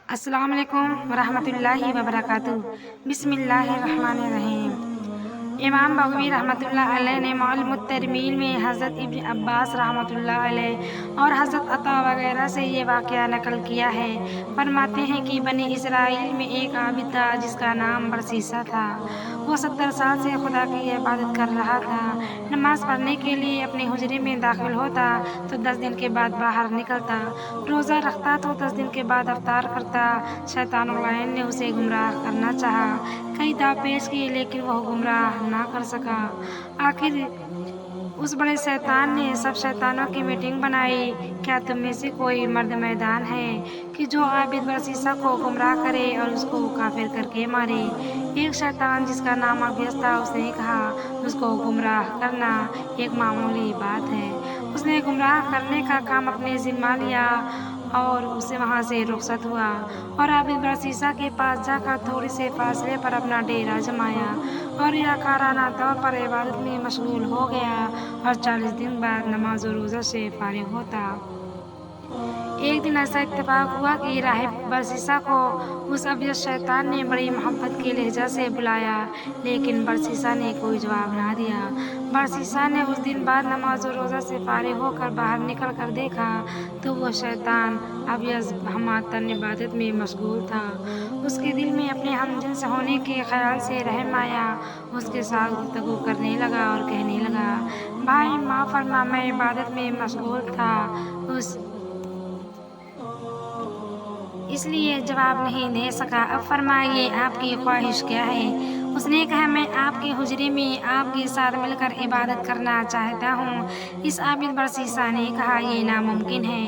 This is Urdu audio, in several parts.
السلام علیکم ورحمۃ اللہ وبرکاتہ۔ بسم اللہ الرحمن الرحیم۔ امام بغوی رحمۃ اللہ علیہ نے معلم الترمیل میں حضرت ابن عباس رحمۃ اللہ علیہ اور حضرت عطا وغیرہ سے یہ واقعہ نقل کیا ہے۔ فرماتے ہیں کہ بنی اسرائیل میں ایک عابد تھا جس کا نام برسیسا تھا۔ وہ 70 سال سے خدا کی عبادت کر رہا تھا۔ نماز پڑھنے کے لیے اپنے حجرے میں داخل ہوتا تو 10 دن کے بعد باہر نکلتا، روزہ رکھتا تو 10 دن کے بعد افطار کرتا۔ شیطان اللعین نے اسے گمراہ کرنا چاہا، کئی داؤ پیش کیے لیکن وہ گمراہ نہ کر سکا۔ آخر اس بڑے شیطان نے سب شیطانوں کی میٹنگ بنائی، کیا تم میں سے کوئی مرد میدان ہے کہ جو عابد برسیسا کو گمراہ کرے اور اس کو کافر کر کے مارے؟ ایک شیطان جس کا نام ابیس تھا، اس نے کہا اس کو گمراہ کرنا ایک معمولی بات ہے۔ اس نے گمراہ کرنے کا کام اپنے ذمہ لیا اور اسے وہاں سے رخصت ہوا اور عابد برسیسا کے پاس جا کر تھوڑے سے فاصلے پر اپنا ڈیرا جمایا اور ریاکارانہ طور پر عبادت میں مشغول ہو گیا اور 40 دن بعد نماز و روزہ سے فارغ ہوتا۔ ایک دن ایسا اتفاق ہوا کہ راہب برسیسا کو اس ابیس شیطان نے بڑی محبت کے لہجہ سے بلایا، لیکن برسیسا نے کوئی جواب نہ دیا۔ برسیسا نے اس دن بعد نماز و روزہ سے فارغ ہو کر باہر نکل کر دیکھا تو وہ شیطان ابیس ہمہ عبادت میں مشغول تھا۔ اس کے دل میں اپنے ہم جنس ہونے کے خیال سے رحم آیا، اس کے ساتھ گفتگو کرنے لگا اور کہنے لگا، بھائی معاف فرما، میں عبادت میں مشغول تھا، اس لیے جواب نہیں دے سکا۔ اب فرمائیے آپ کی خواہش کیا ہے؟ اس نے کہا، میں آپ کے حجرے میں آپ کے ساتھ مل کر عبادت کرنا چاہتا ہوں۔ اس عابد برسیسا نے کہا، یہ ناممکن ہے،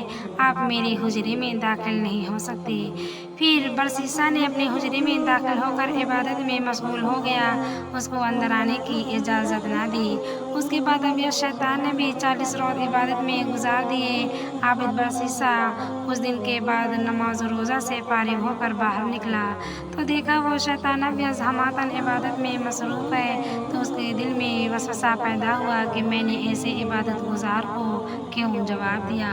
آپ میرے حجرے میں داخل نہیں ہو سکتے۔ پھر برسیسا نے اپنے حجرے میں داخل ہو کر عبادت میں مشغول ہو گیا، اس کو اندر آنے کی اجازت نہ دی۔ اس کے بعد ابیس شیطان نے بھی 40 روز عبادت میں گزار دیے۔ عابد برسیسا کچھ دن کے بعد نماز و روزہ سے فارغ ہو کر باہر نکلا تو دیکھا وہ شیطان ابیس ہمہ عبادت میں مصروف ہے، تو اس کے دل میں وسوسہ پیدا ہوا کہ میں نے ایسے عبادت گزار کو کیوں جواب دیا۔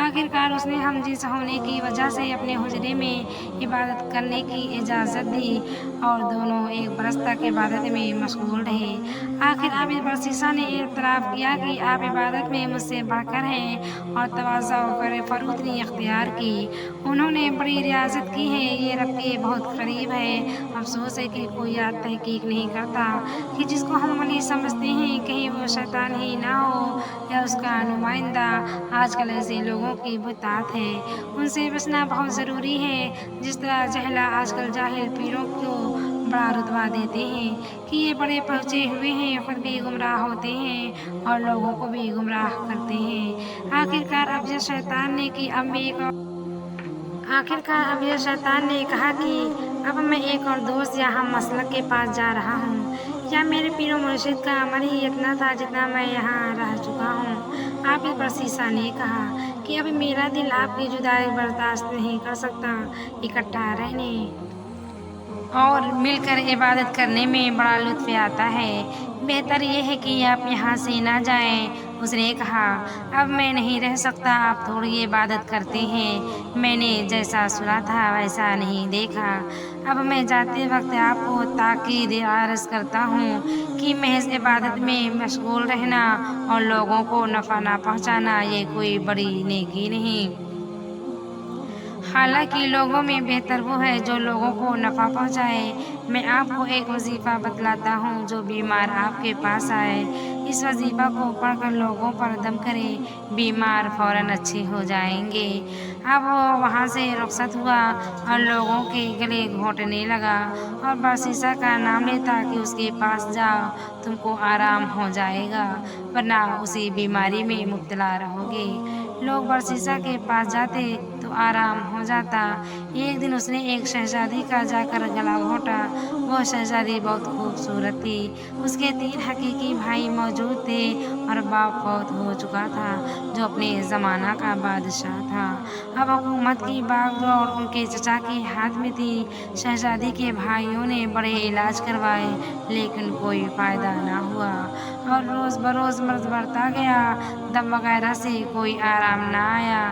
آخرکار اس نے ہم جنس ہونے کی وجہ سے اپنے حجرے میں عبادت کرنے کی اجازت دی اور دونوں 1 برس تک عبادت میں مشغول رہے۔ آخر عابد برسیسا نے اعتراف کیا کہ آپ عبادت میں مجھ سے بڑھ کر ہیں اور تواضع و فروتنی اختیار کی۔ انہوں نے بڑی ریاضت کی ہے، یہ رب کے بہت قریب ہے۔ افسوس ہے کہ کوئی تحقیق نہیں کرتا کہ جس کو ہم ولی سمجھتے ہیں کہیں وہ شیطان ہی نہ ہو یا اس کا نمائندہ۔ آج کل ایسے لوگوں کی بہتات ہے، ان سے بچنا بہت ضروری ہے۔ جس طرح جہلہ آج کل جاہل پیروں کو بڑا رتبہ دیتے ہیں کہ یہ بڑے پہنچے ہوئے ہیں، خود بھی گمراہ ہوتے ہیں اور لوگوں کو بھی گمراہ کرتے ہیں۔ آخرکار ابیس شیطان نے کہا کہ اب میں ایک اور دوست یا ہم مسلک کے پاس جا رہا ہوں، یا میرے پیر و مرشد کا عمل ہی اتنا تھا جتنا میں یہاں رہ چکا ہوں۔ عابد برسیسا نے کہا کہ اب میرا دل آپ کی جدائی برداشت نہیں کر سکتا، اکٹھا رہنے اور مل کر عبادت کرنے میں بڑا لطف آتا ہے، بہتر یہ ہے کہ آپ یہاں سے نہ جائیں۔ اس نے کہا، اب میں نہیں رہ سکتا، آپ تھوڑی عبادت کرتے ہیں، میں نے جیسا سنا تھا ویسا نہیں دیکھا۔ اب میں جاتے وقت آپ کو تاکید عرض کرتا ہوں کہ محض عبادت میں مشغول رہنا اور لوگوں کو نفع نہ پہنچانا یہ کوئی بڑی نیکی نہیں۔ حالانکہ لوگوں میں بہتر وہ ہے جو لوگوں کو نفع پہنچائے۔ میں آپ کو ایک وظیفہ بتلاتا ہوں، جو بیمار آپ کے پاس آئے اس وظیفہ کو پڑھ کر لوگوں پر دم کرے، بیمار فوراً اچھے ہو جائیں گے۔ اب وہ وہاں سے رخصت ہوا اور لوگوں کے گلے گھونٹنے لگا اور برسیسا کا نام لیتا کہ اس کے پاس جاؤ، تم کو آرام ہو جائے گا، ورنہ اسی بیماری میں مبتلا رہو گے۔ لوگ برسیسا کے پاس جاتے تو آرام ہو جاتا۔ ایک دن اس نے ایک شہزادی کا جا کر گلا گھونٹا۔ وہ شہزادی بہت خوبصورت تھی، اس کے 3 حقیقی بھائی موجود تھے اور باپ فوت ہو چکا تھا جو اپنے زمانہ کا بادشاہ تھا۔ اب حکومت کی باغ دوڑ ان کے چچا کے ہاتھ میں تھی۔ شہزادی کے بھائیوں نے بڑے علاج کروائے لیکن کوئی فائدہ نہ ہوا اور روز بروز مرض بڑھتا گیا، دم وغیرہ سے کوئی آرام نہ آیا۔